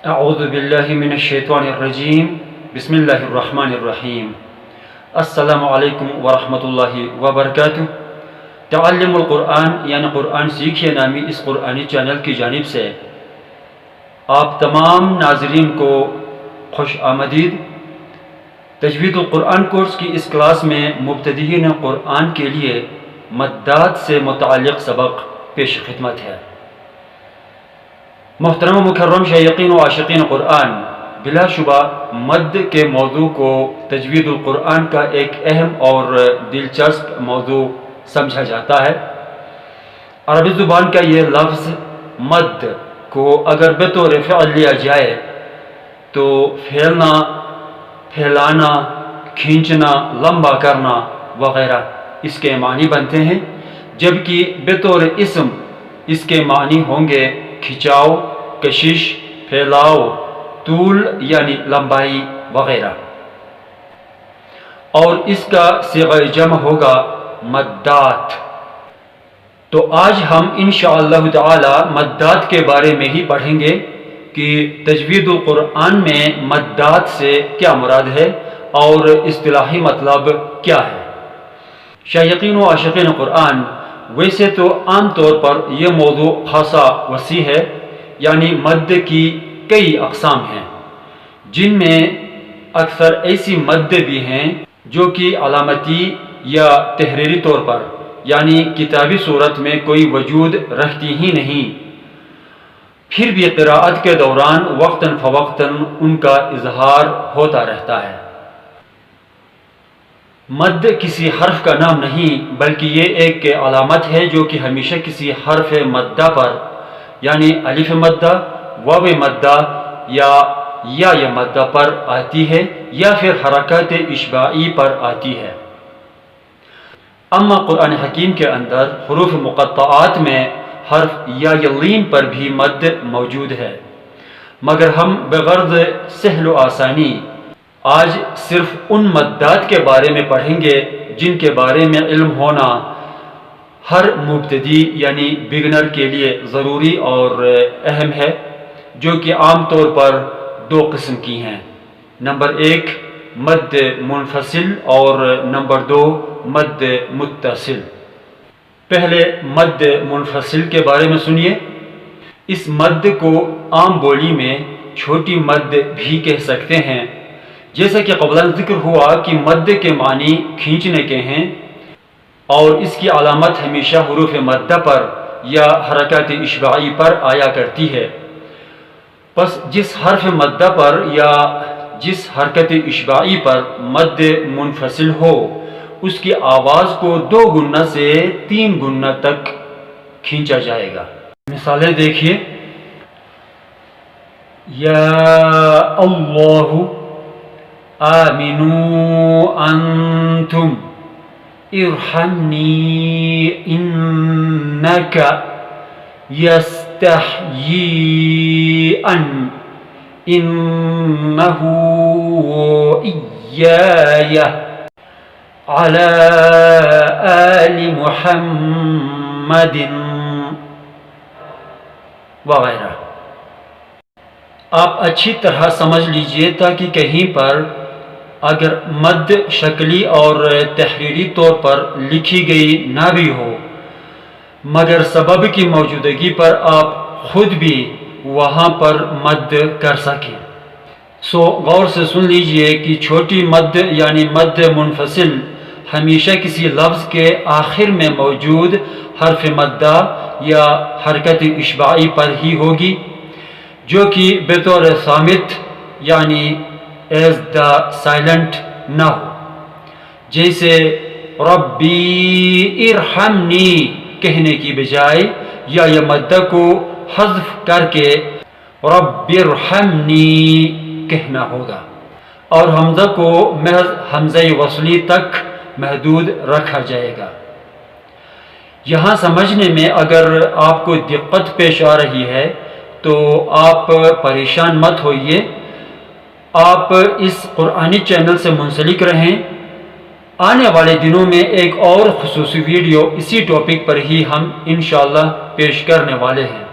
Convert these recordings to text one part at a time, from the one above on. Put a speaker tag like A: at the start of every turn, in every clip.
A: اعوذ باللہ من الشیطان الرجیم بسم اللہ الرحمن الرحیم السلام علیکم ورحمۃ اللہ وبرکاتہ۔ تعلم القرآن یعنی قرآن سیکھیے نامی اس قرآنی چینل کی جانب سے آپ تمام ناظرین کو خوش آمدید۔ تجوید القرآن کورس کی اس کلاس میں مبتدئین قرآن کے لیے مدات سے متعلق سبق پیش خدمت ہے۔ محترم و مکرم شائقین و عاشقین قرآن، بلا شبہ مد کے موضوع کو تجوید القرآن کا ایک اہم اور دلچسپ موضوع سمجھا جاتا ہے۔ عربی زبان کا یہ لفظ مد کو اگر بطور فعل لیا جائے تو پھیلنا، پھیلانا، کھینچنا، لمبا کرنا وغیرہ اس کے معنی بنتے ہیں، جبکہ بطور اسم اس کے معنی ہوں گے کھچاؤ، کشش، پھیلاؤ، طول یعنی لمبائی وغیرہ، اور اس کا صیغہ جمع ہوگا مدات۔ تو آج ہم انشاءاللہ تعالی مدات کے بارے میں ہی پڑھیں گے کہ تجوید القرآن میں مدات سے کیا مراد ہے اور اصطلاحی مطلب کیا ہے۔ شائقین و عاشقین قرآن، ویسے تو عام طور پر یہ موضوع خاصا وسیع ہے، یعنی مد کی کئی اقسام ہیں، جن میں اکثر ایسی مد بھی ہیں جو کہ علامتی یا تحریری طور پر یعنی کتابی صورت میں کوئی وجود رکھتی ہی نہیں، پھر بھی قراءت کے دوران وقتاً فوقتاً ان کا اظہار ہوتا رہتا ہے۔ مد کسی حرف کا نام نہیں بلکہ یہ ایک علامت ہے جو کہ ہمیشہ کسی حرف مدہ پر یعنی الف مدہ، واو مدہ یا مدہ پر آتی ہے یا پھر حرکات اشباعی پر آتی ہے۔ اما قرآن حکیم کے اندر حروف مقطعات میں حرف یا لین پر بھی مد موجود ہے، مگر ہم بغرض سہل و آسانی آج صرف ان مدات کے بارے میں پڑھیں گے جن کے بارے میں علم ہونا ہر مبتدی یعنی بگنر کے لیے ضروری اور اہم ہے، جو کہ عام طور پر دو قسم کی ہیں۔ نمبر ایک مد منفصل اور نمبر دو مد متصل۔ پہلے مد منفصل کے بارے میں سنیے۔ اس مد کو عام بولی میں چھوٹی مد بھی کہہ سکتے ہیں، جیسا کہ قبل ذکر ہوا کہ مد کے معنی کھینچنے کے ہیں اور اس کی علامت ہمیشہ حروف مدہ پر یا حرکات اشباعی پر آیا کرتی ہے۔ پس جس حرف مدہ پر یا جس حرکت اشباعی پر مد منفصل ہو، اس کی آواز کو 2 گنا سے 3 گنا تک کھینچا جائے گا۔ مثالیں دیکھیے، یا اللہ آمنوا انتم ارحمنی انک یستحیی ان انہ ایای علی آل محمد وغیرہ۔ آپ اچھی طرح سمجھ لیجئے تاکہ کہیں پر اگر مد شکلی اور تحریری طور پر لکھی گئی نہ بھی ہو، مگر سبب کی موجودگی پر آپ خود بھی وہاں پر مد کر سکیں۔ سو غور سے سن لیجئے کہ چھوٹی مد یعنی مد منفصل ہمیشہ کسی لفظ کے آخر میں موجود حرف مدہ یا حرکت اشباعی پر ہی ہوگی، جو کہ بطور صامت یعنی ایز دا سائلنٹ نہ ہو، جیسے ربی ارحمنی کہنے کی بجائے یا یہ مدہ کو حذف کر کے رب ارحمنی کہنا ہوگا، اور حمزہ کو محض حمزہ وصلی تک محدود رکھا جائے گا۔ یہاں سمجھنے میں اگر آپ کو دقت پیش آ رہی ہے تو آپ پریشان مت ہوئیے، آپ اس قرآنی چینل سے منسلک رہیں۔ آنے والے دنوں میں ایک اور خصوصی ویڈیو اسی ٹاپک پر ہی ہم انشاءاللہ پیش کرنے والے ہیں۔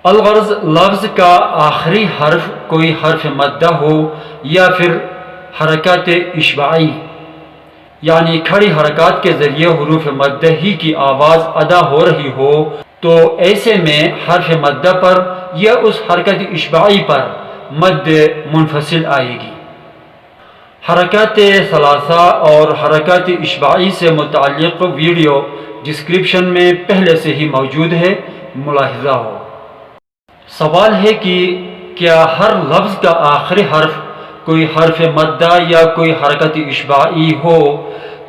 A: الغرض لفظ کا آخری حرف کوئی حرف مدہ ہو یا پھر حرکات اشباعی یعنی کھڑی حرکات کے ذریعے حروف مدہ ہی کی آواز ادا ہو رہی ہو، تو ایسے میں حرف مدہ پر یا اس حرکت اشباعی پر مد منفصل آئے گی۔ حرکات ثلاثہ اور حرکات اشباعی سے متعلق ویڈیو ڈسکرپشن میں پہلے سے ہی موجود ہے، ملاحظہ ہو۔ سوال ہے کہ کیا ہر لفظ کا آخری حرف کوئی حرف مدہ یا کوئی حرکت اشباعی ہو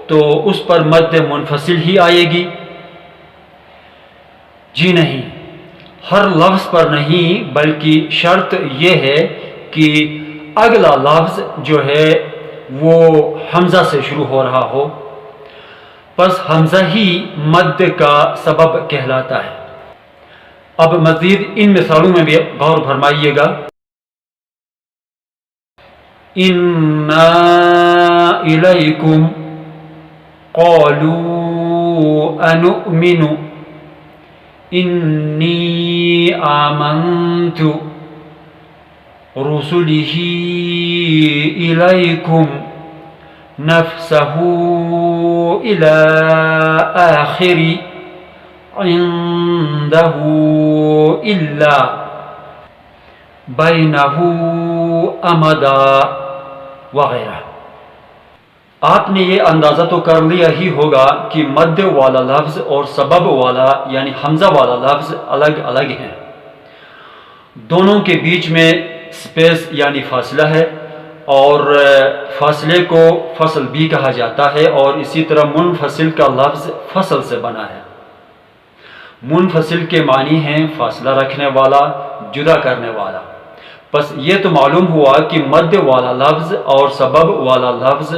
A: تو اس پر مد منفصل ہی آئے گی؟ جی نہیں، ہر لفظ پر نہیں، بلکہ شرط یہ ہے کہ اگلا لفظ جو ہے وہ حمزہ سے شروع ہو رہا ہو، پس حمزہ ہی مد کا سبب کہلاتا ہے۔ اب مزید ان مثالوں میں بھی غور فرمائیے گا۔ اِنَّا إِلَيْكُمْ قَالُوا أَنُؤْمِنُ إِنِّي آمَنْتُ رُسُلِهِ إِلَيْكُمْ نَفْسَهُ إِلَى آخِرِ عِنْدَهُ إِلَّا بَيْنَهُ أَمَدًا وغیرہ۔ آپ نے یہ اندازہ تو کر لیا ہی ہوگا کہ مد والا لفظ اور سبب والا یعنی حمزہ والا لفظ الگ الگ ہیں، دونوں کے بیچ میں سپیس یعنی فاصلہ ہے، اور فاصلے کو فصل بھی کہا جاتا ہے، اور اسی طرح منفصل کا لفظ فصل سے بنا ہے۔ منفصل کے معنی ہیں فاصلہ رکھنے والا، جدا کرنے والا۔ پس یہ تو معلوم ہوا کہ مد والا لفظ اور سبب والا لفظ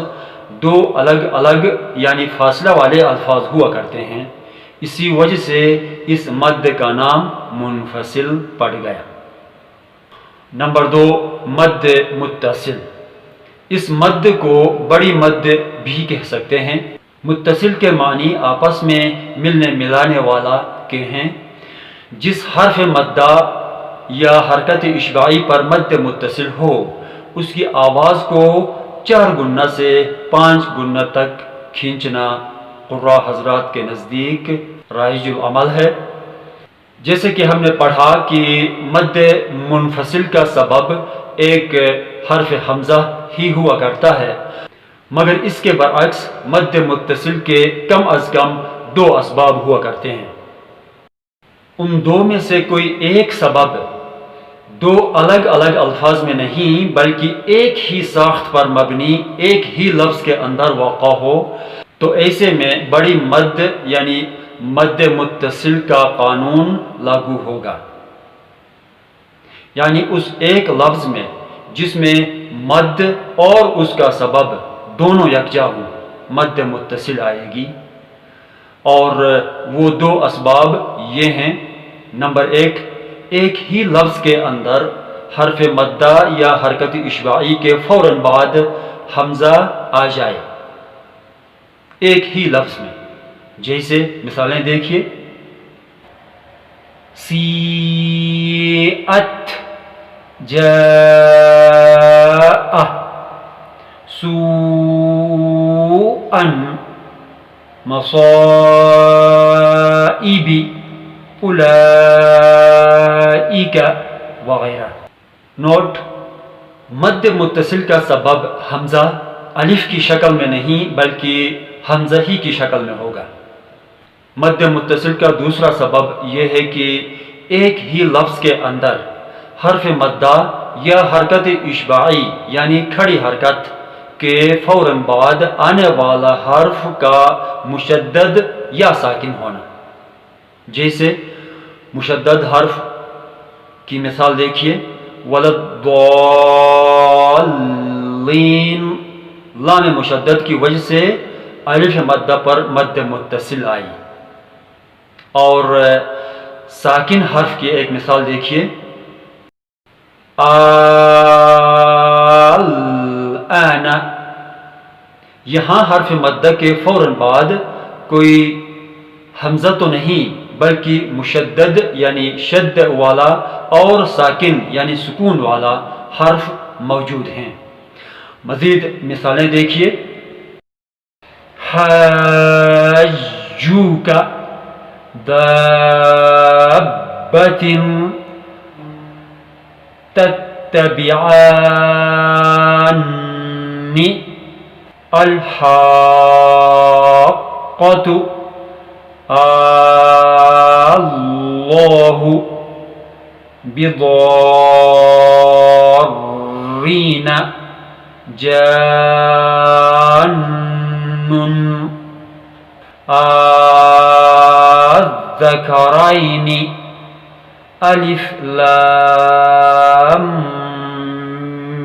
A: دو الگ الگ یعنی فاصلہ والے الفاظ ہوا کرتے ہیں، اسی وجہ سے اس مد کا نام منفصل پڑ گیا۔ نمبر 2، مد متصل۔ اس مد کو بڑی مد بھی کہہ سکتے ہیں۔ متصل کے معنی آپس میں ملنے ملانے والا کے ہیں۔ جس حرف مدہ یا حرکت اشباعی پر مد متصل ہو، اس کی آواز کو 4 گنا سے 5 گنا تک کھینچنا قراء حضرات کے نزدیک رائج العمل ہے۔ جیسے کہ ہم نے پڑھا کہ مد منفصل کا سبب ایک حرف حمزہ ہی ہوا کرتا ہے، مگر اس کے برعکس مد متصل کے کم از کم 2 اسباب ہوا کرتے ہیں۔ ان 2 میں سے کوئی ایک سبب 2 الگ الگ الفاظ میں نہیں بلکہ ایک ہی ساخت پر مبنی ایک ہی لفظ کے اندر واقع ہو، تو ایسے میں بڑی مد یعنی مد متصل کا قانون لاگو ہوگا۔ یعنی اس ایک لفظ میں جس میں مد اور اس کا سبب دونوں یکجا ہوں، مد متصل آئے گی، اور وہ 2 اسباب یہ ہیں۔ نمبر 1، ایک ہی لفظ کے اندر حرف مدہ یا حرکت اشباعی کے فوراً بعد حمزہ آ جائے، ایک ہی لفظ میں۔ جیسے مثالیں دیکھیے، سیئت جاء، سوءا مصائب اولئک وغیرہ۔ نوٹ: مد متصل کا سبب حمزہ الف کی شکل میں نہیں بلکہ حمزہ ہی کی شکل میں ہوگا۔ مد متصل کا دوسرا سبب یہ ہے کہ ایک ہی لفظ کے اندر حرف مدہ یا حرکت اشباعی یعنی کھڑی حرکت کے فوراً بعد آنے والا حرف کا مشدد یا ساکن ہونا۔ جیسے مشدد حرف کی مثال دیکھیے، وَلَضَّالِّينَ، لام مشدد کی وجہ سے الف مدہ پر مد متصل آئی۔ اور ساکن حرف کی ایک مثال دیکھیے، الآن، یہاں حرف مدہ کے فوراً بعد کوئی حمزہ تو نہیں بلکہ مشدد یعنی شد والا اور ساکن یعنی سکون والا حرف موجود ہیں۔ مزید مثالیں دیکھیے، حاجوک دابۃ تتبعانی الحاقۃ اللہ بضارین جان الذکرین الف لام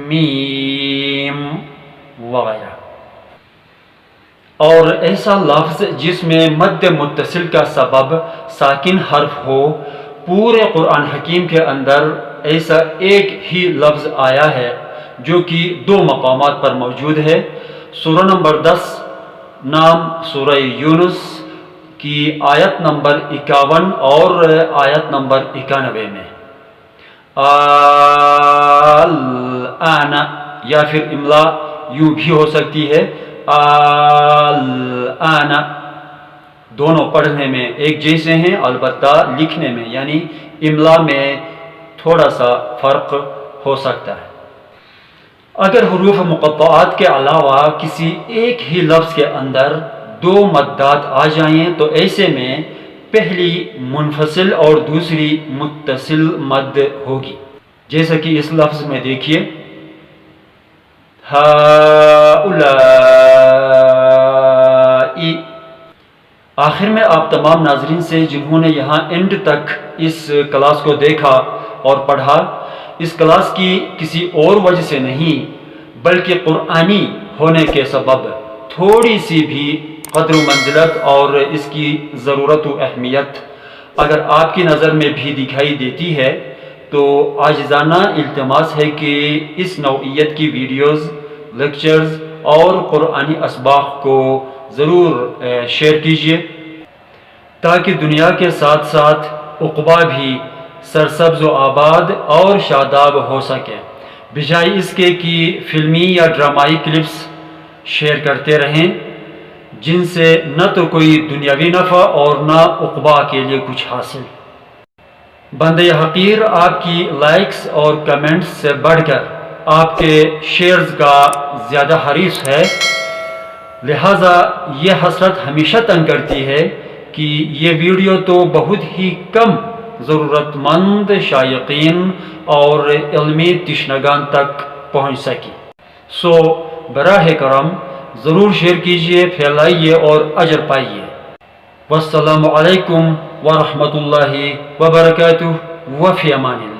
A: میم وغیرہ۔ اور ایسا لفظ جس میں مد متصل کا سبب ساکن حرف ہو، پورے قرآن حکیم کے اندر ایسا ایک ہی لفظ آیا ہے جو کہ 2 مقامات پر موجود ہے۔ سورہ نمبر 10 نام سورہ یونس کی آیت نمبر 51 اور آیت نمبر 91 میں، الآن، یا پھر املا یوں بھی ہو سکتی ہے الآن، دونوں پڑھنے میں ایک جیسے ہیں، البتہ لکھنے میں یعنی املا میں تھوڑا سا فرق ہو سکتا ہے۔ اگر حروف مقطعات کے علاوہ کسی ایک ہی لفظ کے اندر 2 مدات آ جائیں تو ایسے میں پہلی منفصل اور دوسری متصل مد ہوگی، جیسا کہ اس لفظ میں دیکھیے ہؤلاء۔ آخر میں آپ تمام ناظرین سے جنہوں نے یہاں اینڈ تک اس کلاس کو دیکھا اور پڑھا، اس کلاس کی کسی اور وجہ سے نہیں بلکہ قرآنی ہونے کے سبب تھوڑی سی بھی قدر و منزلت اور اس کی ضرورت و اہمیت اگر آپ کی نظر میں بھی دکھائی دیتی ہے تو عاجزانہ التماس ہے کہ اس نوعیت کی ویڈیوز، لیکچرز اور قرآنی اسباق کو ضرور شیئر کیجیے تاکہ دنیا کے ساتھ ساتھ عقبہ بھی سرسبز و آباد اور شاداب ہو سکے، بجائے اس کے کہ فلمی یا ڈرامائی کلپس شیئر کرتے رہیں جن سے نہ تو کوئی دنیاوی نفع اور نہ عقبہ کے لیے کچھ حاصل۔ بندہ حقیر آپ کی لائکس اور کمنٹس سے بڑھ کر آپ کے شیئرز کا زیادہ حریص ہے، لہٰذا یہ حسرت ہمیشہ تنگ کرتی ہے کہ یہ ویڈیو تو بہت ہی کم ضرورت مند شائقین اور علمی تشنگان تک پہنچ سکی۔ سو براہ کرم ضرور شیئر کیجئے، پھیلائیے اور اجر پائیے۔ والسلام علیکم ورحمۃ اللہ وبرکاتہ، وفی امان اللہ۔